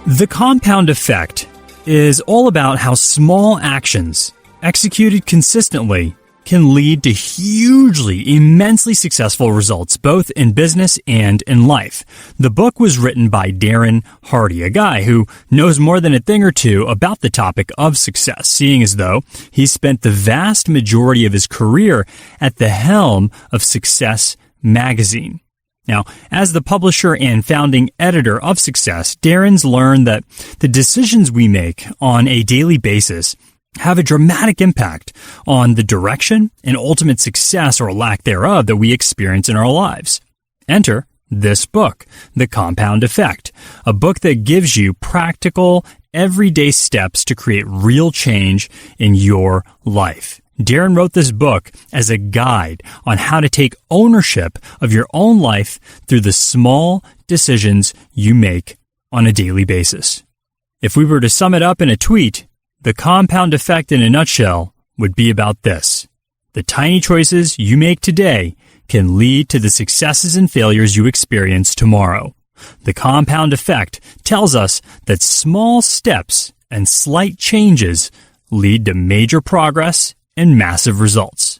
The compound effect is all about how small actions, executed consistently, can lead to hugely, immensely successful results, both in business and in life. The book was written by Darren Hardy, a guy who knows more than a thing or two about the topic of success, seeing as though he spent the vast majority of his career at the helm of Success magazine. Now, as the publisher and founding editor of Success, Darren's learned that the decisions we make on a daily basis have a dramatic impact on the direction and ultimate success or lack thereof that we experience in our lives. Enter this book, The Compound Effect, a book that gives you practical, everyday steps to create real change in your life. Darren wrote this book as a guide on how to take ownership of your own life through the small decisions you make on a daily basis. If we were to sum it up in a tweet, the compound effect in a nutshell would be about this. The tiny choices you make today can lead to the successes and failures you experience tomorrow. The compound effect tells us that small steps and slight changes lead to major progress and massive results.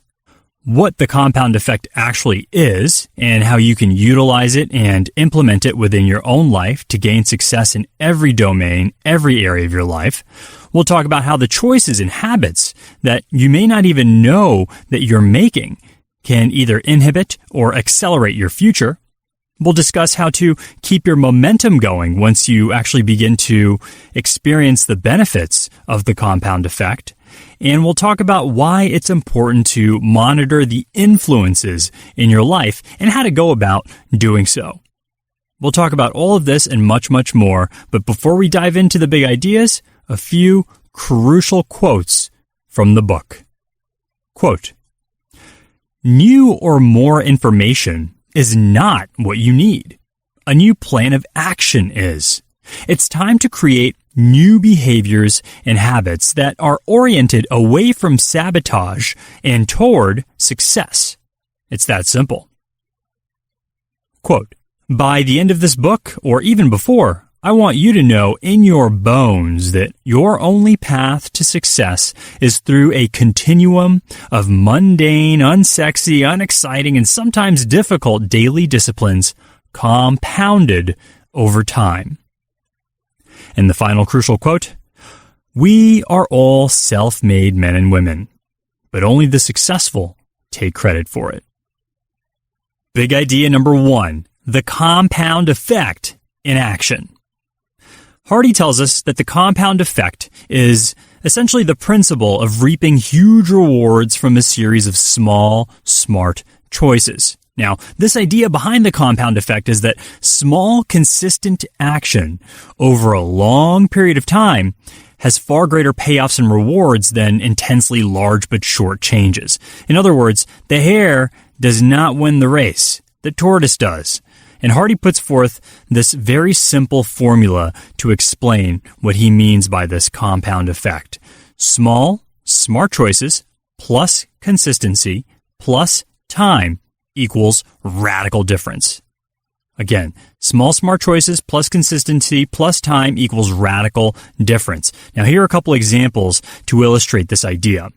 What the compound effect actually is and how you can utilize it and implement it within your own life to gain success in every domain, every area of your life. We'll talk about how the choices and habits that you may not even know that you're making can either inhibit or accelerate your future. We'll discuss how to keep your momentum going once you actually begin to experience the benefits of the compound effect. And we'll talk about why it's important to monitor the influences in your life and how to go about doing so. We'll talk about all of this and much, much more. But before we dive into the big ideas, a few crucial quotes from the book. Quote, "New or more information is not what you need. A new plan of action is. It's time to create new behaviors and habits that are oriented away from sabotage and toward success. It's that simple." Quote, "By the end of this book, or even before, I want you to know in your bones that your only path to success is through a continuum of mundane, unsexy, unexciting, and sometimes difficult daily disciplines compounded over time." And the final crucial quote, "We are all self-made men and women, but only the successful take credit for it." Big idea number one, the compound effect in action. Hardy tells us that the compound effect is essentially the principle of reaping huge rewards from a series of small, smart choices. Now, this idea behind the compound effect is that small, consistent action over a long period of time has far greater payoffs and rewards than intensely large but short changes. In other words, the hare does not win the race. The tortoise does. And Hardy puts forth this very simple formula to explain what he means by this compound effect. Small, smart choices plus consistency plus time equals radical difference. Again, small, smart choices plus consistency plus time equals radical difference. Now, here are a couple examples to illustrate this idea.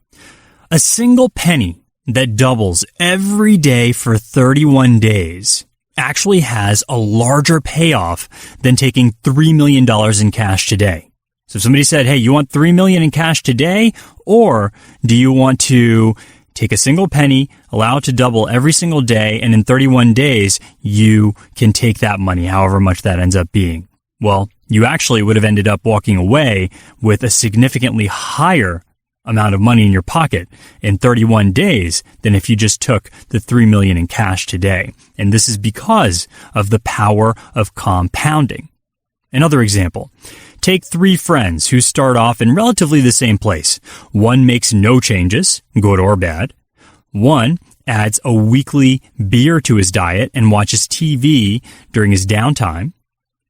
A single penny that doubles every day for 31 days actually has a larger payoff than taking $3 million in cash today. So if somebody said, hey, you want $3 million in cash today, or do you want to take a single penny, allow it to double every single day, and in 31 days, you can take that money, however much that ends up being? Well, you actually would have ended up walking away with a significantly higher amount of money in your pocket in 31 days than if you just took the $3 million in cash today. And this is because of the power of compounding. Another example, take 3 friends who start off in relatively the same place. One makes no changes, good or bad. One adds a weekly beer to his diet and watches TV during his downtime.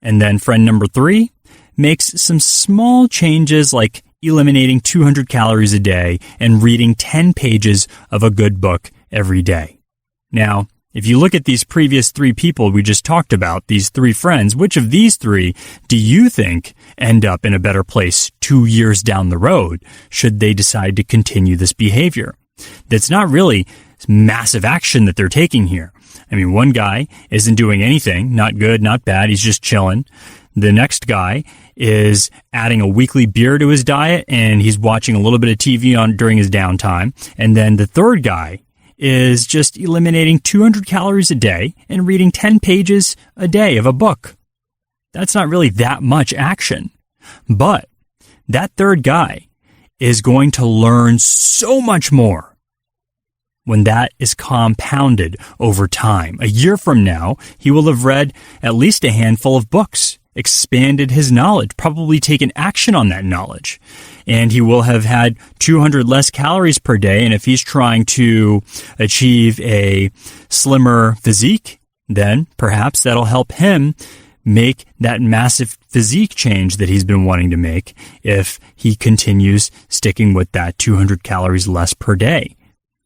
And then friend number 3 makes some small changes like eliminating 200 calories a day and reading 10 pages of a good book every day. Now, If you look at these previous three people we just talked about, these three friends, which of these three do you think end up in a better place 2 years down the road should they decide to continue this behavior? That's not really massive action that they're taking here. I mean, one guy isn't doing anything, not good, not bad, he's just chilling. The next guy is adding a weekly beer to his diet and he's watching a little bit of TV during his downtime. And then the third guy is just eliminating 200 calories a day and reading 10 pages a day of a book. That's not really that much action. But that third guy is going to learn so much more when that is compounded over time. A year from now, he will have read at least a handful of books, expanded his knowledge, probably taken action on that knowledge. And he will have had 200 less calories per day. And if he's trying to achieve a slimmer physique, then perhaps that'll help him make that massive physique change that he's been wanting to make if he continues sticking with that 200 calories less per day.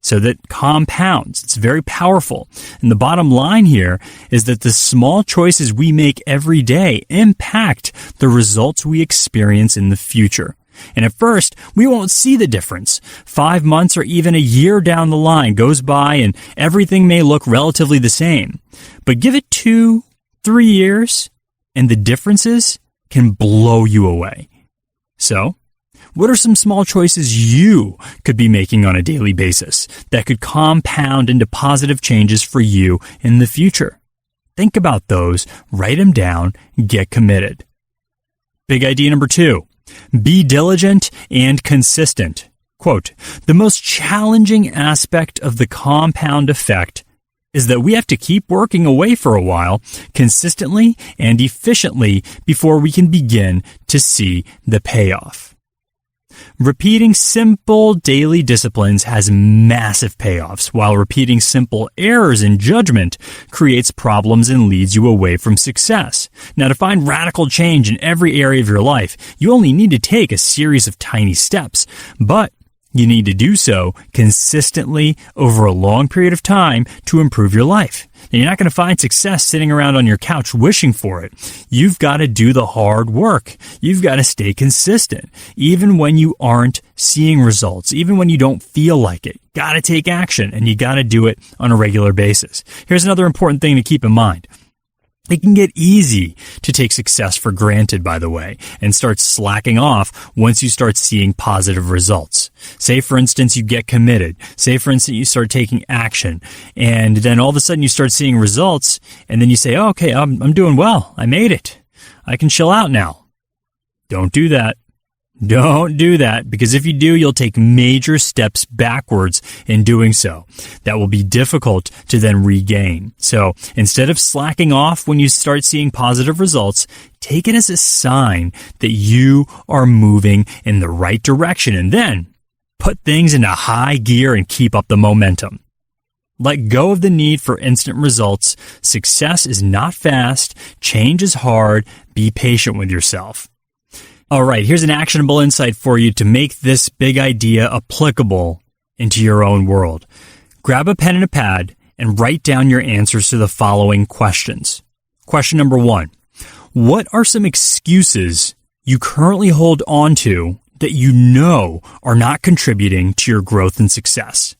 So that compounds. It's very powerful. And the bottom line here is that the small choices we make every day impact the results we experience in the future. And at first, we won't see the difference. 5 months or even a year down the line goes by and everything may look relatively the same. But give it 2-3 years and the differences can blow you away. So, what are some small choices you could be making on a daily basis that could compound into positive changes for you in the future? Think about those, write them down, get committed. Big idea number 2, be diligent and consistent. Quote, the most challenging aspect of the compound effect is that we have to keep working away for a while, consistently and efficiently before we can begin to see the payoff. Repeating simple daily disciplines has massive payoffs, while repeating simple errors in judgment creates problems and leads you away from success. Now, to find radical change in every area of your life, you only need to take a series of tiny steps, but you need to do so consistently over a long period of time to improve your life. Now, you're not going to find success sitting around on your couch wishing for it. You've got to do the hard work. You've got to stay consistent. Even when you aren't seeing results, even when you don't feel like it, got to take action and you got to do it on a regular basis. Here's another important thing to keep in mind. It can get easy to take success for granted, by the way, and start slacking off once you start seeing positive results. Say, for instance, you get committed. Say, for instance, you start taking action, and then all of a sudden you start seeing results, and then you say, oh, okay, I'm doing well. I made it. I can chill out now. Don't do that. Don't do that, because if you do, you'll take major steps backwards in doing so. That will be difficult to then regain. So instead of slacking off when you start seeing positive results, take it as a sign that you are moving in the right direction, and then put things into high gear and keep up the momentum. Let go of the need for instant results. Success is not fast. Change is hard. Be patient with yourself. All right, here's an actionable insight for you to make this big idea applicable into your own world. Grab a pen and a pad and write down your answers to the following questions. Question number 1. What are some excuses you currently hold on to that you know are not contributing to your growth and success?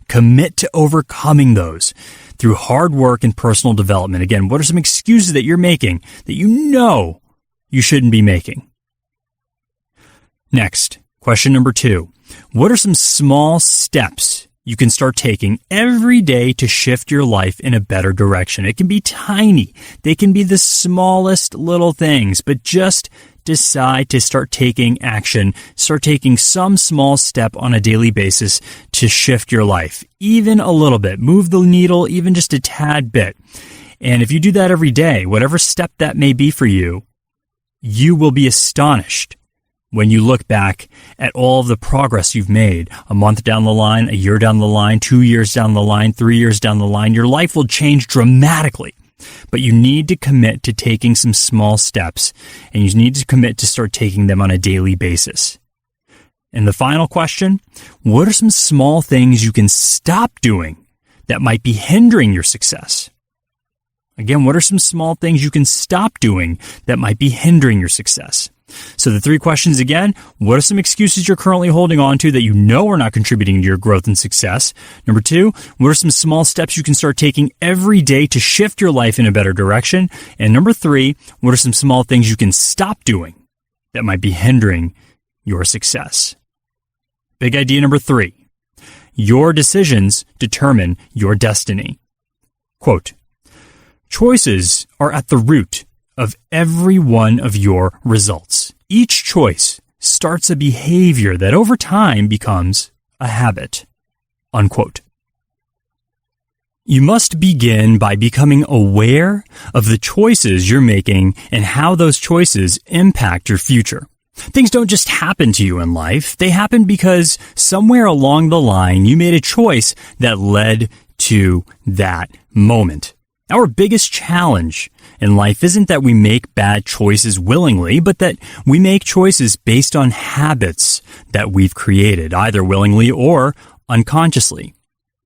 Commit to overcoming those through hard work and personal development. Again, what are some excuses that you're making that you know you shouldn't be making? Next, question number 2. What are some small steps you can start taking every day to shift your life in a better direction? It can be tiny. They can be the smallest little things, but just decide to start taking action. Start taking some small step on a daily basis to shift your life. Even a little bit. Move the needle even just a tad bit. And if you do that every day, whatever step that may be for you, you will be astonished when you look back at all of the progress you've made a month down the line, a year down the line, 2 years down the line, 3 years down the line. Your life will change dramatically, but you need to commit to taking some small steps, and you need to commit to start taking them on a daily basis. And the final question, what are some small things you can stop doing that might be hindering your success? Again, what are some small things you can stop doing that might be hindering your success? So the 3 questions again: what are some excuses you're currently holding on to that you know are not contributing to your growth and success? Number 2, what are some small steps you can start taking every day to shift your life in a better direction? And number 3, what are some small things you can stop doing that might be hindering your success? Big idea number 3. Your decisions determine your destiny. Quote, choices are at the root of every one of your results. Each choice starts a behavior that over time becomes a habit. Unquote. You must begin by becoming aware of the choices you're making and how those choices impact your future. Things don't just happen to you in life. They happen because somewhere along the line you made a choice that led to that moment. Our biggest challenge in life isn't that we make bad choices willingly, but that we make choices based on habits that we've created, either willingly or unconsciously.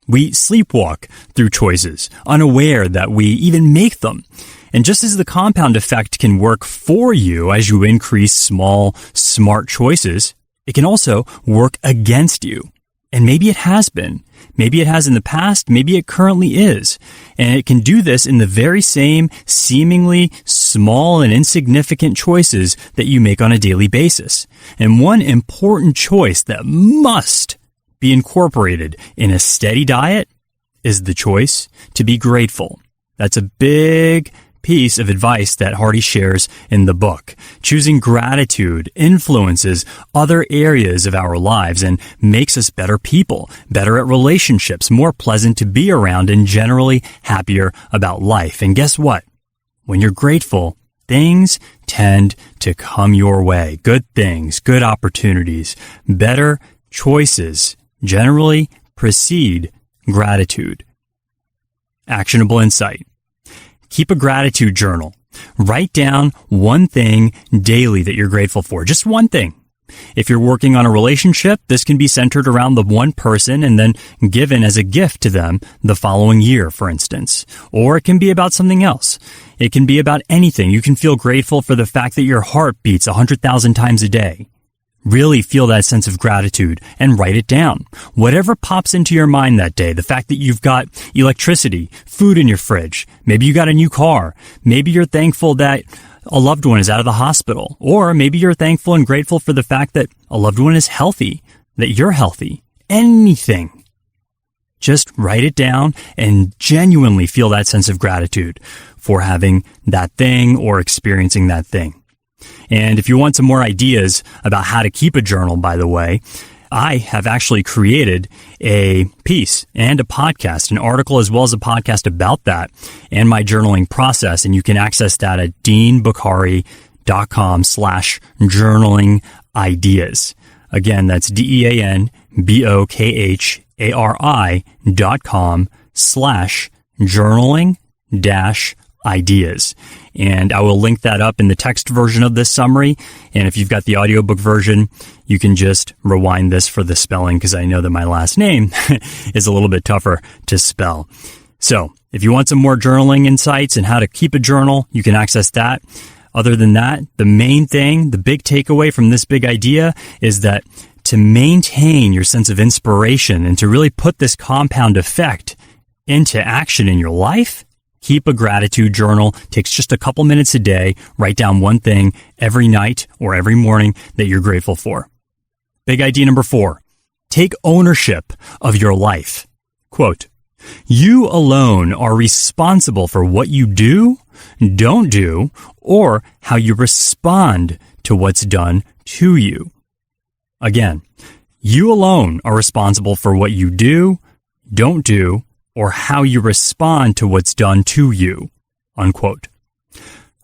We sleepwalk through choices, unaware that we even make them. And just as the compound effect can work for you as you increase small, smart choices, it can also work against you. And maybe it has been. Maybe it has in the past. Maybe it currently is. And it can do this in the very same seemingly small and insignificant choices that you make on a daily basis. And one important choice that must be incorporated in a steady diet is the choice to be grateful. That's a big piece of advice that Hardy shares in the book. Choosing gratitude influences other areas of our lives and makes us better people, better at relationships, more pleasant to be around, and generally happier about life. And guess what? When you're grateful, things tend to come your way. Good things, good opportunities, better choices generally precede gratitude. Actionable insight. Keep a gratitude journal. Write down one thing daily that you're grateful for. Just one thing. If you're working on a relationship, this can be centered around the one person and then given as a gift to them the following year, for instance. Or it can be about something else. It can be about anything. You can feel grateful for the fact that your heart beats 100,000 times a day. Really feel that sense of gratitude and write it down. Whatever pops into your mind that day, the fact that you've got electricity, food in your fridge, maybe you got a new car, maybe you're thankful that a loved one is out of the hospital, or maybe you're thankful and grateful for the fact that a loved one is healthy, that you're healthy. Anything. Just write it down and genuinely feel that sense of gratitude for having that thing or experiencing that thing. And if you want some more ideas about how to keep a journal, by the way, I have actually created a piece and a podcast, an article as well as a podcast about that and my journaling process. And you can access that at deanbokhari.com/journaling ideas. Again, that's DEANBOKHARI.com/journaling-ideas. And I will link that up in the text version of this summary. And if you've got the audiobook version, you can just rewind this for the spelling because I know that my last name is a little bit tougher to spell. So if you want some more journaling insights and how to keep a journal, you can access that. Other than that, the main thing, the big takeaway from this big idea is that to maintain your sense of inspiration and to really put this compound effect into action in your life, keep a gratitude journal. Takes just a couple minutes a day. Write down one thing every night or every morning that you're grateful for. Big idea number 4. Take ownership of your life. Quote, you alone are responsible for what you do, don't do, or how you respond to what's done to you. Again, you alone are responsible for what you do, don't do, or how you respond to what's done to you. Unquote.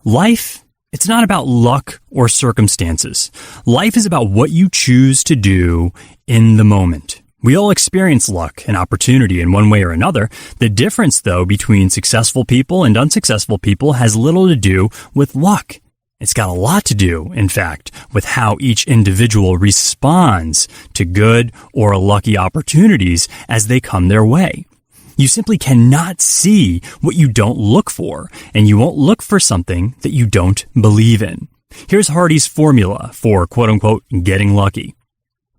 Life, it's not about luck or circumstances. Life is about what you choose to do in the moment. We all experience luck and opportunity in one way or another. The difference, though, between successful people and unsuccessful people has little to do with luck. It's got a lot to do, in fact, with how each individual responds to good or lucky opportunities as they come their way. You simply cannot see what you don't look for, and you won't look for something that you don't believe in. Here's Hardy's formula for quote-unquote getting lucky.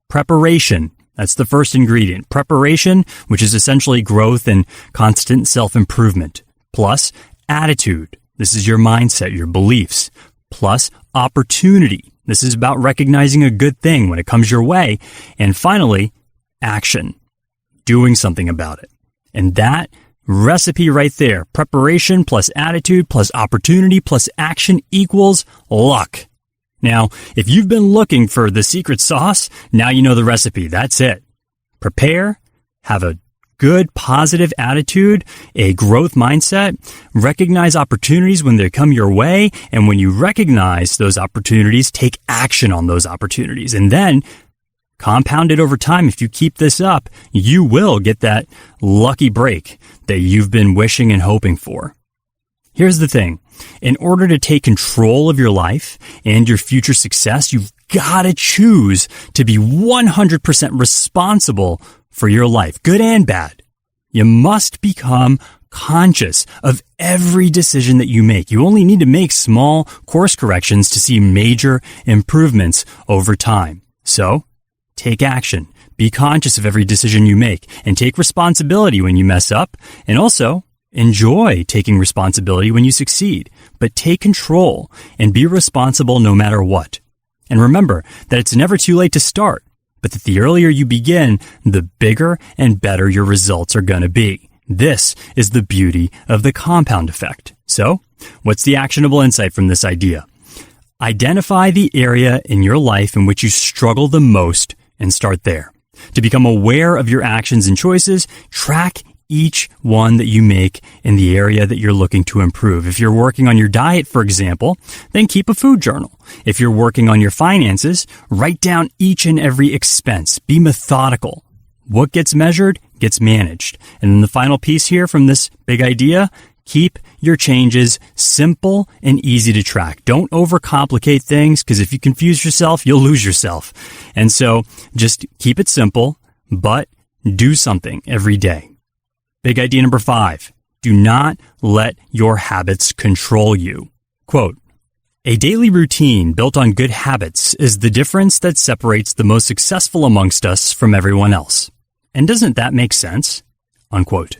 Preparation. That's the first ingredient. Preparation, which is essentially growth and constant self-improvement. Plus attitude. This is your mindset, your beliefs. Plus opportunity. This is about recognizing a good thing when it comes your way. And finally, action. Doing something about it. And that recipe right there, preparation plus attitude plus opportunity plus action equals luck. Now, if you've been looking for the secret sauce, now you know the recipe. That's it. Prepare, have a good positive attitude, a growth mindset, recognize opportunities when they come your way, and when you recognize those opportunities, take action on those opportunities. And then compound it over time. If you keep this up, you will get that lucky break that you've been wishing and hoping for. Here's the thing. In order to take control of your life and your future success, you've got to choose to be 100% responsible for your life, good and bad. You must become conscious of every decision that you make. You only need to make small course corrections to see major improvements over time. So, take action. Be conscious of every decision you make and take responsibility when you mess up, and also enjoy taking responsibility when you succeed, but take control and be responsible no matter what. And remember that it's never too late to start, but that the earlier you begin, the bigger and better your results are going to be. This is the beauty of the compound effect. So, what's the actionable insight from this idea? Identify the area in your life in which you struggle the most and start there. To become aware of your actions and choices, track each one that you make in the area that you're looking to improve. If you're working on your diet, for example, then keep a food journal. If you're working on your finances, write down each and every expense. Be methodical. What gets measured gets managed. And then the final piece here from this big idea, keep your changes simple and easy to track. Don't overcomplicate things, because if you confuse yourself, you'll lose yourself. And so just keep it simple, but do something every day. Big idea number 5, do not let your habits control you. Quote, a daily routine built on good habits is the difference that separates the most successful amongst us from everyone else. And doesn't that make sense? Unquote.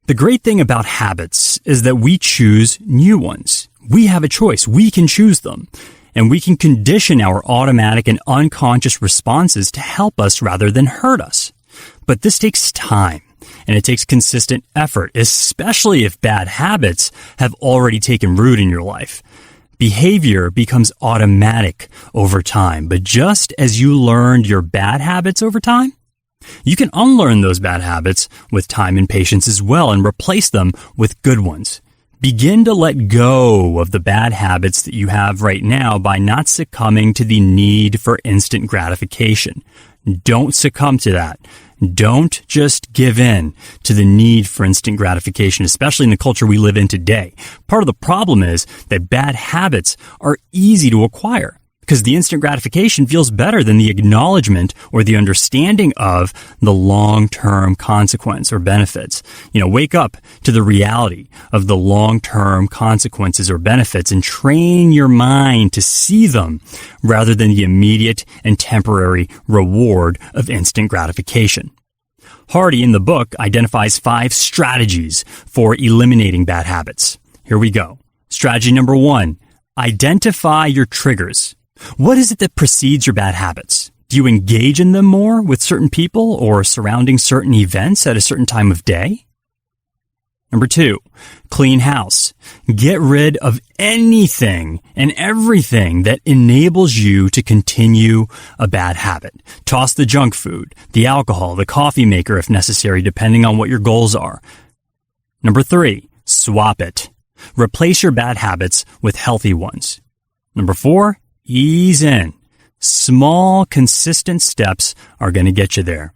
The great thing about habits is that we choose new ones. We have a choice. We can choose them. And we can condition our automatic and unconscious responses to help us rather than hurt us. But this takes time, and it takes consistent effort, especially if bad habits have already taken root in your life. Behavior becomes automatic over time, but just as you learned your bad habits over time, you can unlearn those bad habits with time and patience as well and replace them with good ones. Begin to let go of the bad habits that you have right now by not succumbing to the need for instant gratification. Don't succumb to that. Don't just give in to the need for instant gratification, especially in the culture we live in today. Part of the problem is that bad habits are easy to acquire because the instant gratification feels better than the acknowledgement or the understanding of the long-term consequence or benefits. Wake up to the reality of the long-term consequences or benefits and train your mind to see them rather than the immediate and temporary reward of instant gratification. Hardy in the book identifies 5 strategies for eliminating bad habits. Here we go. Strategy number 1, identify your triggers. What is it that precedes your bad habits? Do you engage in them more with certain people or surrounding certain events at a certain time of day? Number 2, clean house. Get rid of anything and everything that enables you to continue a bad habit. Toss the junk food, the alcohol, the coffee maker if necessary, depending on what your goals are. Number 3, swap it. Replace your bad habits with healthy ones. Number 4, ease in. Small, consistent steps are going to get you there.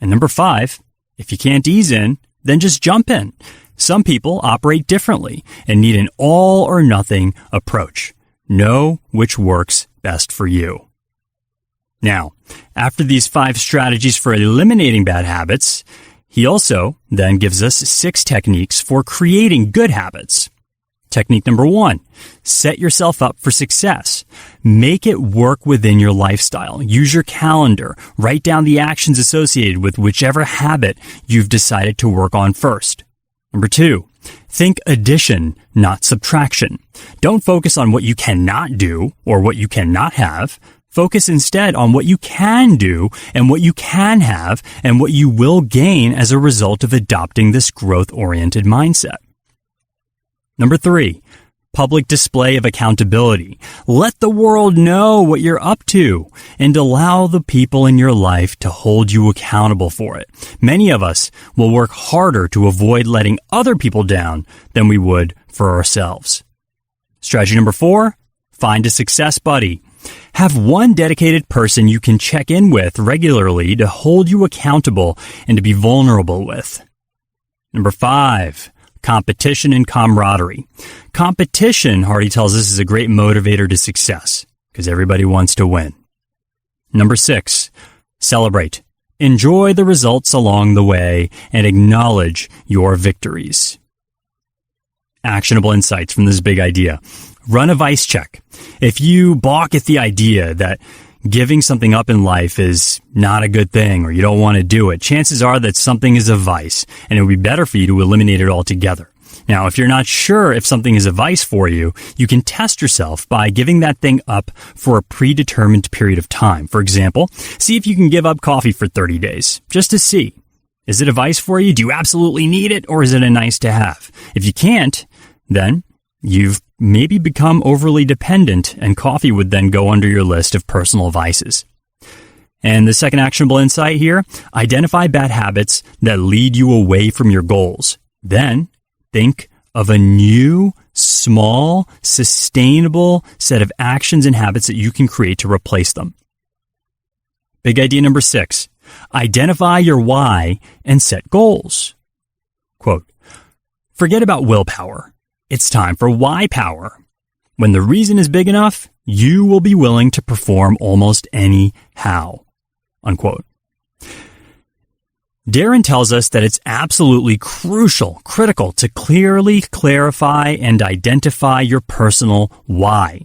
And number 5, if you can't ease in, then just jump in. Some people operate differently and need an all or nothing approach. Know which works best for you. Now, after these 5 strategies for eliminating bad habits, He also then gives us 6 techniques for creating good habits. Technique number 1, set yourself up for success. Make it work within your lifestyle. Use your calendar. Write down the actions associated with whichever habit you've decided to work on first. Number 2, think addition, not subtraction. Don't focus on what you cannot do or what you cannot have. Focus instead on what you can do and what you can have and what you will gain as a result of adopting this growth-oriented mindset. Number 3, public display of accountability. Let the world know what you're up to and allow the people in your life to hold you accountable for it. Many of us will work harder to avoid letting other people down than we would for ourselves. Strategy number 4, find a success buddy. Have one dedicated person you can check in with regularly to hold you accountable and to be vulnerable with. Number 5, competition and camaraderie. Competition, Hardy tells us, is a great motivator to success because everybody wants to win. Number 6, celebrate. Enjoy the results along the way and acknowledge your victories. Actionable insights from this big idea. Run a vice check. If you balk at the idea that giving something up in life is not a good thing or you don't want to do it, chances are that something is a vice and it would be better for you to eliminate it altogether. Now, if you're not sure if something is a vice for you, you can test yourself by giving that thing up for a predetermined period of time. For example, see if you can give up coffee for 30 days, just to see. Is it a vice for you? Do you absolutely need it, or is it a nice to have? If you can't, then you've maybe become overly dependent, and coffee would then go under your list of personal vices. And the second actionable insight here, identify bad habits that lead you away from your goals. Then think of a new, small, sustainable set of actions and habits that you can create to replace them. Big idea number 6, identify your why and set goals. Quote, forget about willpower. It's time for why power. When the reason is big enough, you will be willing to perform almost any how. Unquote. Darren tells us that it's absolutely critical to clearly clarify and identify your personal why.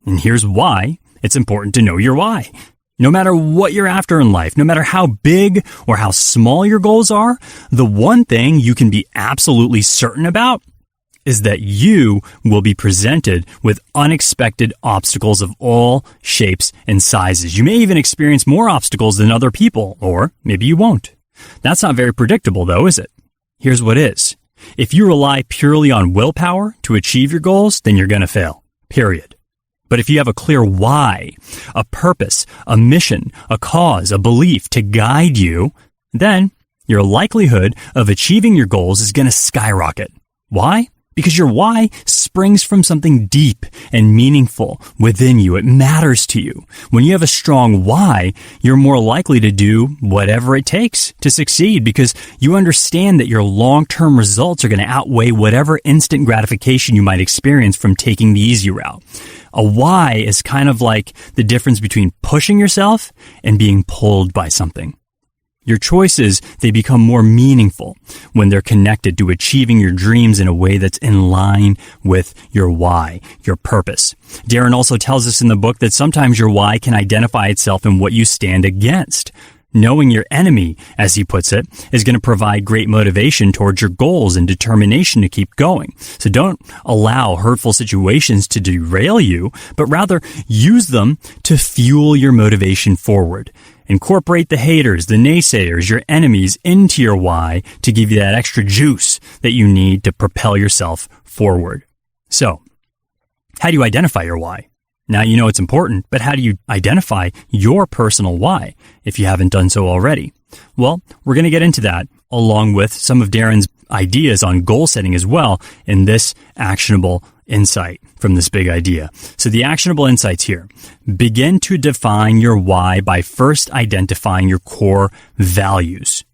And here's why it's important to know your why. No matter what you're after in life, no matter how big or how small your goals are, the one thing you can be absolutely certain about is that you will be presented with unexpected obstacles of all shapes and sizes. You may even experience more obstacles than other people, or maybe you won't. That's not very predictable, though, is it? Here's what is. If you rely purely on willpower to achieve your goals, then you're going to fail. Period. But if you have a clear why, a purpose, a mission, a cause, a belief to guide you, then your likelihood of achieving your goals is going to skyrocket. Why? Because your why springs from something deep and meaningful within you. It matters to you. When you have a strong why, you're more likely to do whatever it takes to succeed because you understand that your long-term results are going to outweigh whatever instant gratification you might experience from taking the easy route. A why is kind of like the difference between pushing yourself and being pulled by something. Your choices, they become more meaningful when they're connected to achieving your dreams in a way that's in line with your why, your purpose. Darren also tells us in the book that sometimes your why can identify itself in what you stand against. Knowing your enemy, as he puts it, is going to provide great motivation towards your goals and determination to keep going. So don't allow hurtful situations to derail you, but rather use them to fuel your motivation forward. Incorporate the haters, the naysayers, your enemies into your why to give you that extra juice that you need to propel yourself forward. So, how do you identify your why? Now you know it's important, but how do you identify your personal why if you haven't done so already? Well, we're going to get into that along with some of Darren's ideas on goal setting as well in this actionable insight from this big idea. So the actionable insights here. Begin to define your why by first identifying your core values.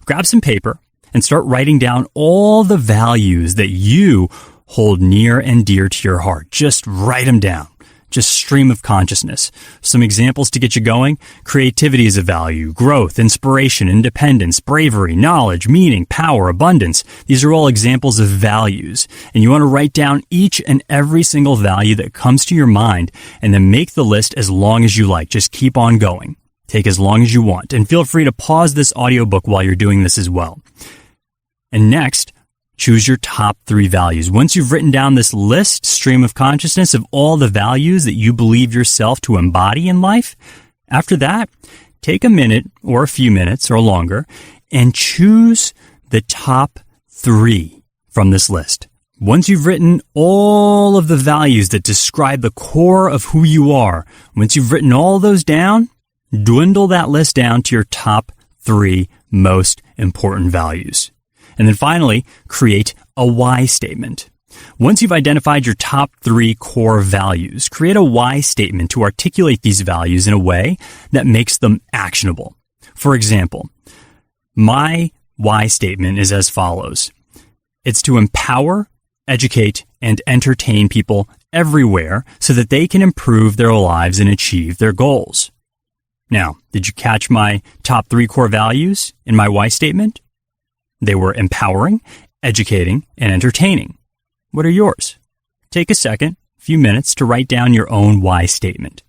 Grab some paper and start writing down all the values that you hold near and dear to your heart. Just write them down. just stream of consciousness. Some examples to get you going: creativity is a value, growth, inspiration, independence, bravery, knowledge, meaning, power, abundance. These are all examples of values. And you want to write down each and every single value that comes to your mind and then make the list as long as you like. Just keep on going. Take as long as you want. And feel free to pause this audiobook while you're doing this as well. And next, choose your top 3 values. Once you've written down this list, stream of consciousness of all the values that you believe yourself to embody in life, after that, take a minute or a few minutes or longer and choose the top 3 from this list. Once you've written all of the values that describe the core of who you are, once you've written all those down, dwindle that list down to your top 3 most important values. And then finally, create a why statement. Once you've identified your top 3 core values, create a why statement to articulate these values in a way that makes them actionable. For example, my why statement is as follows. It's to empower, educate, and entertain people everywhere so that they can improve their lives and achieve their goals. Now, did you catch my top 3 core values in my why statement? They were empowering, educating, and entertaining. What are yours? Take a second, a few minutes to write down your own why statement.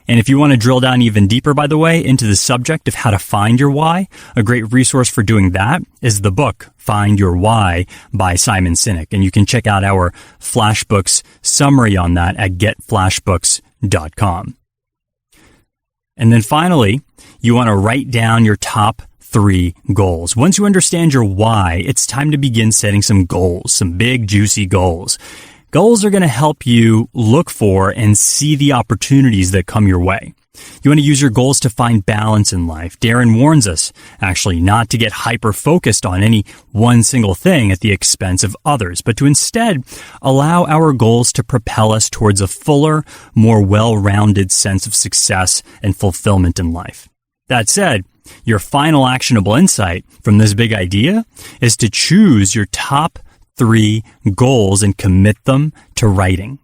And if you want to drill down even deeper, by the way, into the subject of how to find your why, a great resource for doing that is the book, Find Your Why by Simon Sinek. And you can check out our Flashbooks summary on that at getflashbooks.com. And then finally, you want to write down your top 3 goals. Once you understand your why, it's time to begin setting some goals, some big, juicy goals. Goals are going to help you look for and see the opportunities that come your way. You want to use your goals to find balance in life. Darren warns us, actually, not to get hyper-focused on any one single thing at the expense of others, but to instead allow our goals to propel us towards a fuller, more well-rounded sense of success and fulfillment in life. That said, your final actionable insight from this big idea is to choose your top 3 goals and commit them to writing.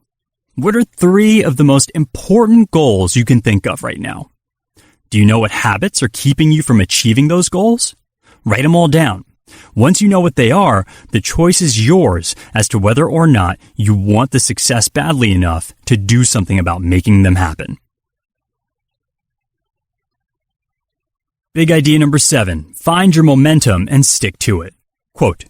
What are 3 of the most important goals you can think of right now? Do you know what habits are keeping you from achieving those goals? Write them all down. Once you know what they are, the choice is yours as to whether or not you want the success badly enough to do something about making them happen. Big idea number 7, find your momentum and stick to it. Quote,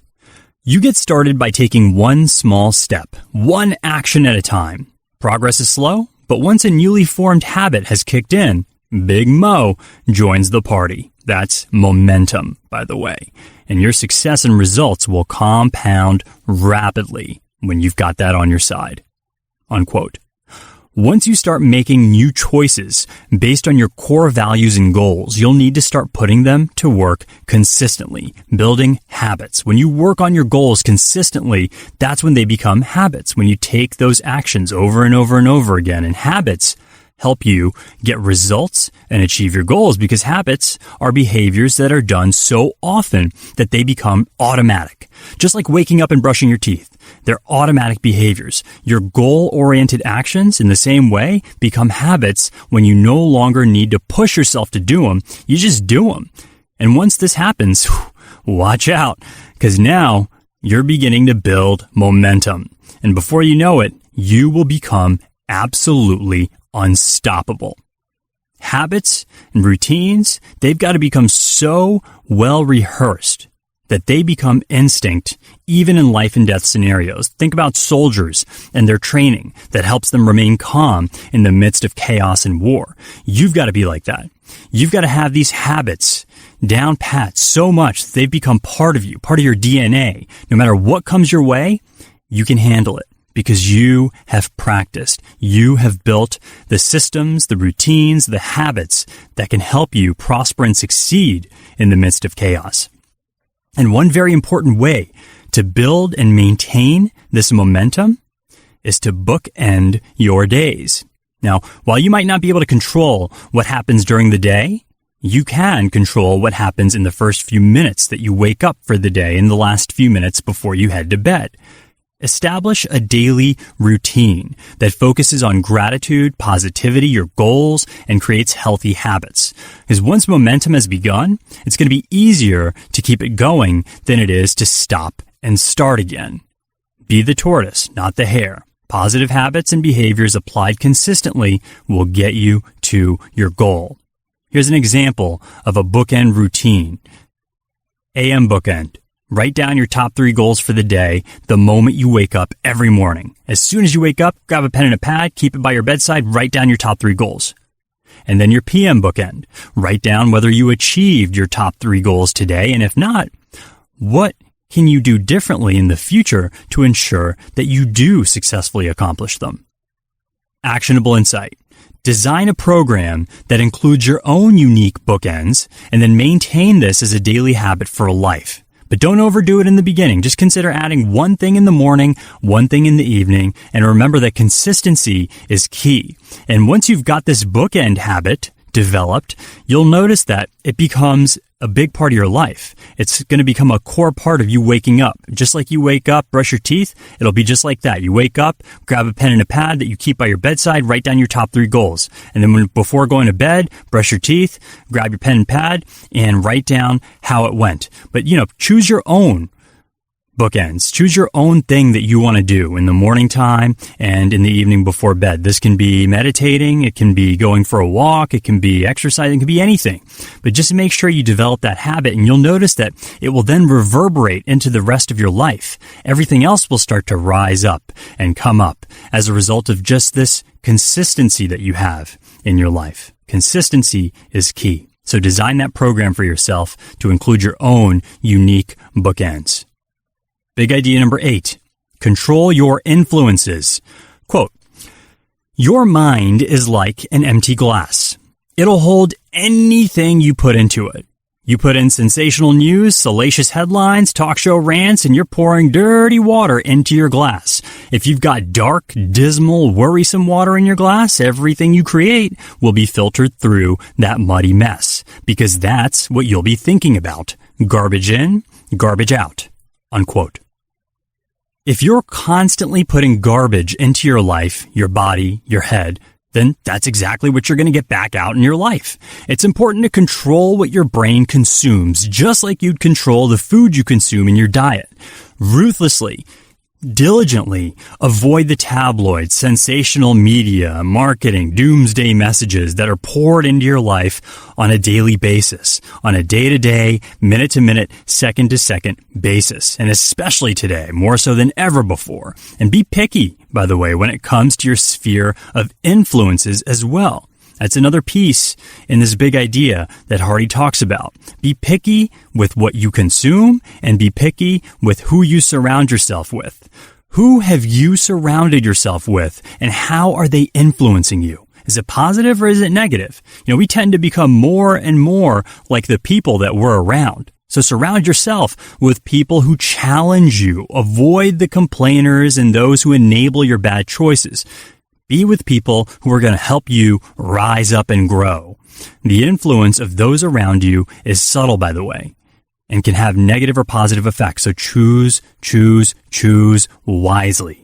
you get started by taking one small step, one action at a time. Progress is slow, but once a newly formed habit has kicked in, Big Mo joins the party. That's momentum, by the way. And your success and results will compound rapidly when you've got that on your side. Unquote. Once you start making new choices based on your core values and goals, you'll need to start putting them to work consistently, building habits. When you work on your goals consistently, that's when they become habits, when you take those actions over and over and over again. And habits help you get results and achieve your goals because habits are behaviors that are done so often that they become automatic. Just like waking up and brushing your teeth. They're automatic behaviors. Your goal-oriented actions, in the same way, become habits when you no longer need to push yourself to do them. You just do them. And once this happens, watch out, because now you're beginning to build momentum. And before you know it, you will become absolutely unstoppable. Habits and routines, they've got to become so well rehearsed that they become instinct even in life and death scenarios. Think about soldiers and their training that helps them remain calm in the midst of chaos and war. You've got to be like that. You've got to have these habits down pat so much that they've become part of you, part of your DNA. No matter what comes your way, you can handle it because you have practiced. You have built the systems, the routines, the habits that can help you prosper and succeed in the midst of chaos. And one very important way to build and maintain this momentum is to bookend your days. Now, while you might not be able to control what happens during the day, you can control what happens in the first few minutes that you wake up for the day and the last few minutes before you head to bed. Establish a daily routine that focuses on gratitude, positivity, your goals, and creates healthy habits. Because once momentum has begun, it's going to be easier to keep it going than it is to stop and start again. Be the tortoise, not the hare. Positive habits and behaviors applied consistently will get you to your goal. Here's an example of a bookend routine. AM bookend. Write down your top 3 goals for the day the moment you wake up every morning. As soon as you wake up, grab a pen and a pad, keep it by your bedside, write down your top 3 goals. And then your PM bookend. Write down whether you achieved your top 3 goals today, and if not, what can you do differently in the future to ensure that you do successfully accomplish them? Actionable insight. Design a program that includes your own unique bookends, and then maintain this as a daily habit for life. But don't overdo it in the beginning. Just consider adding one thing in the morning, one thing in the evening, and remember that consistency is key. And once you've got this bookend habit developed, you'll notice that it becomes a big part of your life. It's going to become a core part of you waking up. Just like you wake up, brush your teeth, it'll be just like that. You wake up, grab a pen and a pad that you keep by your bedside, write down your top 3 goals. And then before going to bed, brush your teeth, grab your pen and pad, and write down how it went. But, choose your own bookends. Choose your own thing that you want to do in the morning time and in the evening before bed. This can be meditating, it can be going for a walk, it can be exercising, it can be anything. But just make sure you develop that habit, and you'll notice that it will then reverberate into the rest of your life. Everything else will start to rise up and come up as a result of just this consistency that you have in your life. Consistency is key. So design that program for yourself to include your own unique bookends. Big idea number 8, control your influences. Quote, your mind is like an empty glass. It'll hold anything you put into it. You put in sensational news, salacious headlines, talk show rants, and you're pouring dirty water into your glass. If you've got dark, dismal, worrisome water in your glass, everything you create will be filtered through that muddy mess, because that's what you'll be thinking about. Garbage in, garbage out. Unquote. If you're constantly putting garbage into your life, your body, your head, then that's exactly what you're going to get back out in your life. It's important to control what your brain consumes, just like you'd control the food you consume in your diet. Ruthlessly, diligently avoid the tabloids, sensational media, marketing, doomsday messages that are poured into your life on a daily basis, on a day-to-day, minute-to-minute, second-to-second basis. And especially today, more so than ever before. And be picky, by the way, when it comes to your sphere of influences as well. That's another piece in this big idea that Hardy talks about. Be picky with what you consume and be picky with who you surround yourself with. Who have you surrounded yourself with, and how are they influencing you? Is it positive or is it negative? We tend to become more and more like the people that we're around. So surround yourself with people who challenge you. Avoid the complainers and those who enable your bad choices. Be with people who are going to help you rise up and grow. The influence of those around you is subtle, by the way, and can have negative or positive effects. So choose wisely.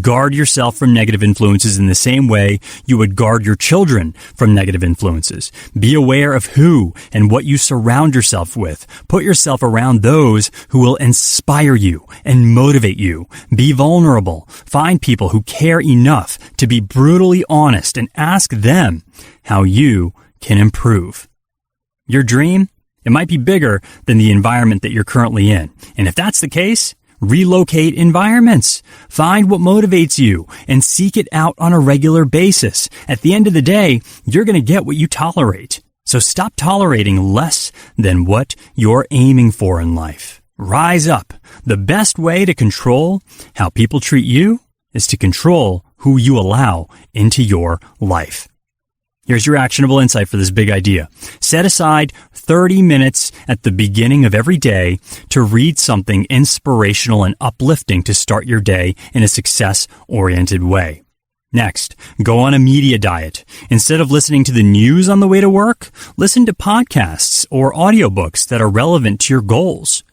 Guard yourself from negative influences in the same way you would guard your children from negative influences. Be aware of who and what you surround yourself with. Put yourself around those who will inspire you and motivate you. Be vulnerable. Find people who care enough to be brutally honest and ask them how you can improve. Your dream, it might be bigger than the environment that you're currently in. And if that's the case, relocate environments. Find what motivates you and seek it out on a regular basis. At the end of the day, you're going to get what you tolerate. So stop tolerating less than what you're aiming for in life. Rise up. The best way to control how people treat you is to control who you allow into your life. Here's your actionable insight for this big idea. Set aside 30 minutes at the beginning of every day to read something inspirational and uplifting to start your day in a success-oriented way. Next, go on a media diet. Instead of listening to the news on the way to work, listen to podcasts or audiobooks that are relevant to your goals.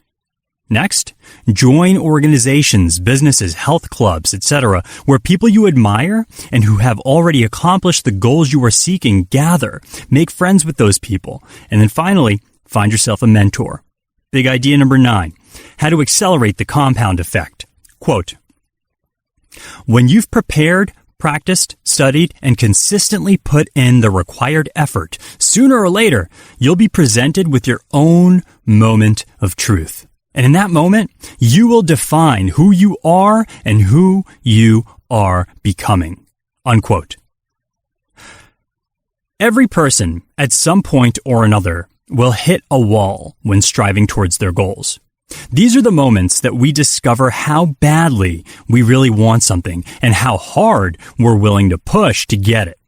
Next, join organizations, businesses, health clubs, etc., where people you admire and who have already accomplished the goals you are seeking gather. Make friends with those people. And then finally, find yourself a mentor. Big idea number 9, how to accelerate the compound effect. Quote, when you've prepared, practiced, studied, and consistently put in the required effort, sooner or later, you'll be presented with your own moment of truth. And in that moment, you will define who you are and who you are becoming. Unquote. Every person, at some point or another, will hit a wall when striving towards their goals. These are the moments that we discover how badly we really want something and how hard we're willing to push to get it.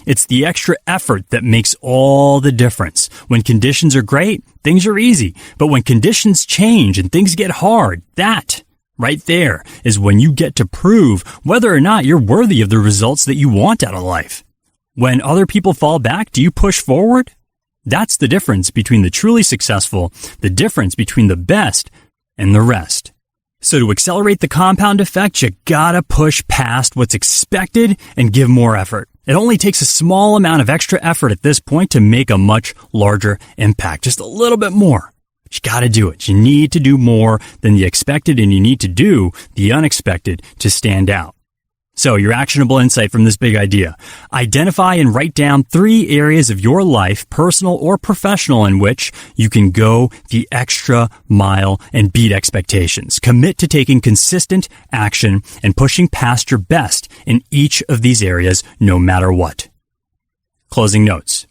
It's the extra effort that makes all the difference. When conditions are great, things are easy. But when conditions change and things get hard, that right there is when you get to prove whether or not you're worthy of the results that you want out of life. When other people fall back, do you push forward? That's the difference between the truly successful, the difference between the best and the rest. So to accelerate the compound effect, you gotta push past what's expected and give more effort. It only takes a small amount of extra effort at this point to make a much larger impact. Just a little bit more. But you gotta do it. You need to do more than the expected, and you need to do the unexpected to stand out. So your actionable insight from this big idea. Identify and write down 3 areas of your life, personal or professional, in which you can go the extra mile and beat expectations. Commit to taking consistent action and pushing past your best in each of these areas, no matter what. Closing notes.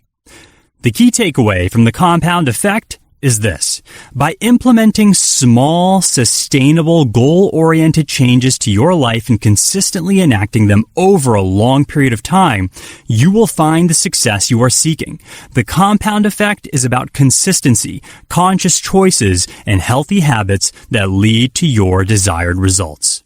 The key takeaway from the compound effect is this. By implementing small, sustainable, goal-oriented changes to your life and consistently enacting them over a long period of time, you will find the success you are seeking. The compound effect is about consistency, conscious choices, and healthy habits that lead to your desired results.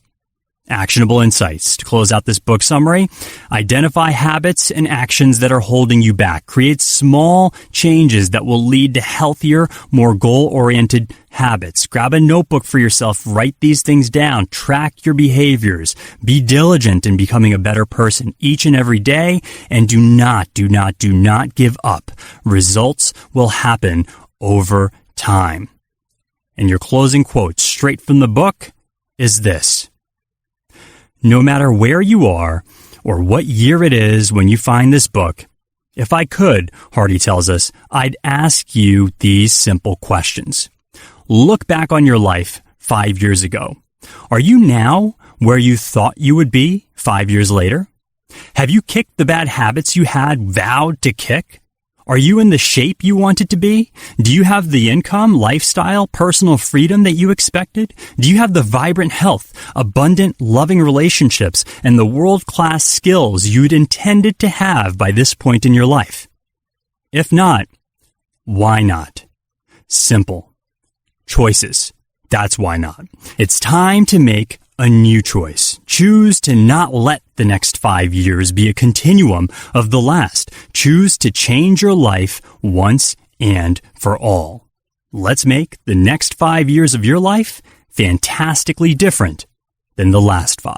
Actionable insights. To close out this book summary, identify habits and actions that are holding you back. Create small changes that will lead to healthier, more goal-oriented habits. Grab a notebook for yourself. Write these things down. Track your behaviors. Be diligent in becoming a better person each and every day. And do not give up. Results will happen over time. And your closing quote straight from the book is this. No matter where you are or what year it is when you find this book, if I could, Hardy tells us, I'd ask you these simple questions. Look back on your life 5 years ago. Are you now where you thought you would be 5 years later? Have you kicked the bad habits you had vowed to kick? Are you in the shape you wanted to be? Do you have the income, lifestyle, personal freedom that you expected? Do you have the vibrant health, abundant, loving relationships, and the world-class skills you'd intended to have by this point in your life? If not, why not? Simple. Choices. That's why not. It's time to make a new choice. Choose to not let the next 5 years be a continuum of the last. Choose to change your life once and for all. Let's make the next 5 years of your life fantastically different than the last 5.